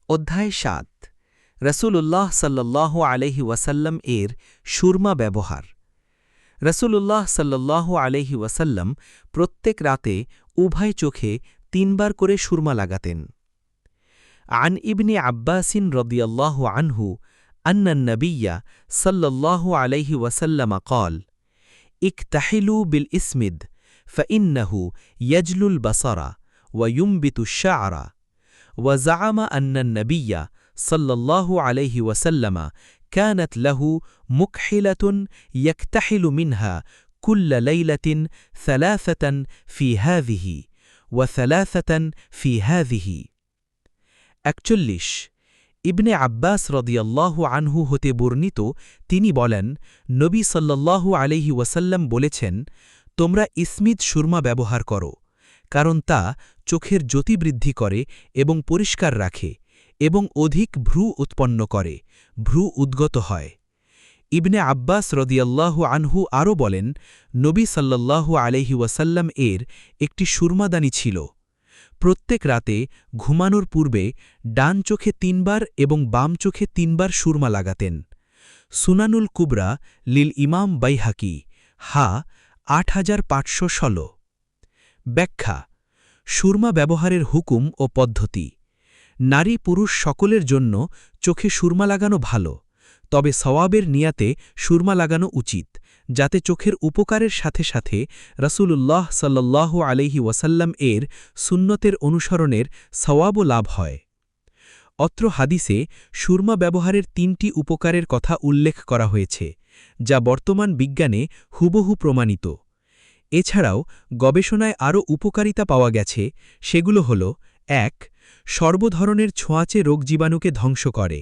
অধ্যায় ৭ রসুলুল্লাহ সাল্লাল্লাহু আলাইহি ওয়াসাল্লাম এর সুরমা ব্যবহার। রসুলুল্লাহ সাল্লাল্লাহু আলাইহি ওয়াসাল্লাম প্রত্যেক রাতে উভয় চোখে ৩ বার করে সুরমা লাগাতেন। عن ابن عباس رضي الله عنه أن النبي صلى الله عليه وسلم قال: اكتحلوا بالإسمد فإنه يجلو البصر وينبت الشعر. وزعم أن النبي صلى الله عليه وسلم كانت له مكحلة يكتحل منها كل ليلة 3 في هذه و3 في هذه। ৪১ ইবনে আব্বাস রদিয়াল্লাহু আনহু হতে বর্ণিত তিনি বলেন, নবী সাল্লাল্লাহু আলাইহি ওয়াসাল্লাম বলেছেন, তোমরা ইসমিদ সুরমা ব্যবহার করো, কারণ তা চোখের জ্যোতি বৃদ্ধি করে এবং পরিষ্কার রাখে এবং অধিক ভ্রু উৎপন্ন করে, ভ্রু উদ্গত হয়। ইবনে আব্বাস রদিয়াল্লাহু আনহু আরও বলেন, নবী সাল্লাল্লাহু আলাইহি ওয়াসাল্লাম এর একটি সুরমাদানি ছিল। প্রত্যেক রাতে ঘুমানোর পূর্বে ডান চোখে ৩ বার এবং বাম চোখে ৩ বার সুরমা লাগাতেন। সুনানুল কুবরা লিল ইমাম বাইহাকি হা ৮৫১৬। ব্যাখ্যা: সুরমা ব্যবহারের হুকুম ও পদ্ধতি। নারী পুরুষ সকলের জন্য চোখে সুরমা লাগানো ভালো, তবে সওয়াবের নিয়াতে সুরমা লাগানো উচিত, যাতে চোখের উপকারের সাথে সাথে রাসূলুল্লাহ সাল্লাল্লাহু আলাইহি ওয়াসাল্লাম এর সুন্নতের অনুসরণের সওয়াবও লাভ হয়। অত্র হাদিসে সুরমা ব্যবহারের ৩টি উপকারের কথা উল্লেখ করা হয়েছে, যা বর্তমান বিজ্ঞানে হুবহু প্রমাণিত। এছাড়াও গবেষণায় আরও উপকারিতা পাওয়া গেছে, সেগুলো হল: ১. সর্বধরনের ছোঁয়াচে রোগজীবাণুকে ধ্বংস করে।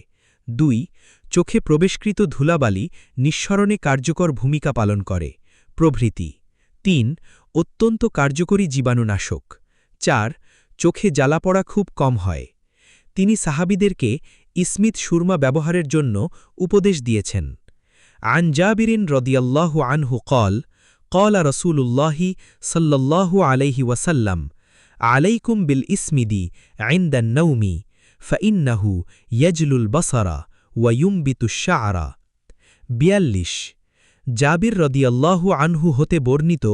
২. চোখে প্রবেশকৃত ধুলাবালি নিঃসরণে কার্যকর ভূমিকা পালন করে, প্রভৃতি। ৩. অত্যন্ত কার্যকরী জীবাণুনাশক। ৪. চোখে জ্বালাপড়া খুব কম হয়। তিনি সাহাবীদেরকে ইসমিদ সুরমা ব্যবহারের জন্য উপদেশ দিয়েছেন। আন জাবিরিন রদিয়াল্লাহু আনহু قال: قال رسول الله صلى الله عليه وسلم: عليكم بالإسمد عند النوم فإنه يجلو البصر وينبت الشعر। ৪২ জাবির রদিয়াল্লাহু আনহু হতে বর্ণিত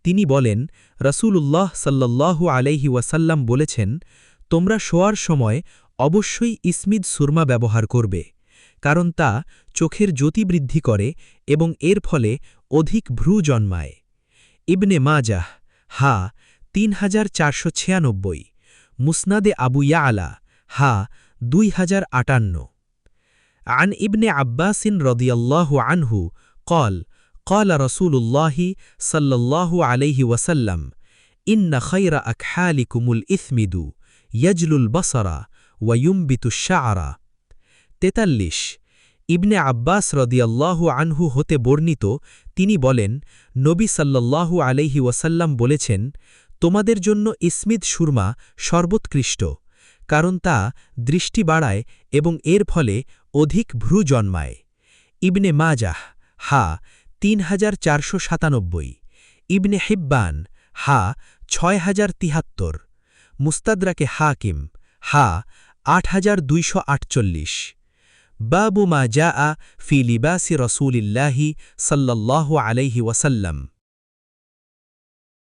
তিনি বলেন, রাসূলুল্লাহ সাল্লাল্লাহু আলাইহি ওয়াসাল্লাম বলেছেন, তোমরা শোয়ার সময় অবশ্যই ইসমিদ সুরমা ব্যবহার করবে, কারণ তা চোখের জ্যোতি বৃদ্ধি করে এবং এর ফলে অধিক ভ্রু জন্মায়। ইবনে মাজাহ হা ৩৪৯৬, মুসনাদে আবু ইয়ালা হা ২০৫৮। عن ابن عباس رضي الله عنه قال: قال رسول الله صلى الله عليه وسلم: إن خير أكحالكم الإثمد يجلو البصر وينبت الشعر। ৪৩ ইবনে আব্বাস রদিয়াল্লাহু আনহু হতে বর্ণিত তিনি বলেন, নবী সাল্লাল্লাহু আলাইহি ওয়াসাল্লাম বলেছেন, তোমাদের জন্য ইসমিদ সুরমা সর্বোৎকৃষ্ট, কারণ তা দৃষ্টি বাড়ায় এবং এর ফলে অধিক ভ্রু জন্মায়। ইবনে মাজাহ হা ৩৪৯৭, ইবনে হিব্বান হা ৬০৭৩, মুস্তাদরাকে হাকিম হা ৮২৪৮। বাবু মা জাআ ফি লিবাসি রাসূলিল্লাহি সাল্লাল্লাহু আলাইহি ওয়াসাল্লাম।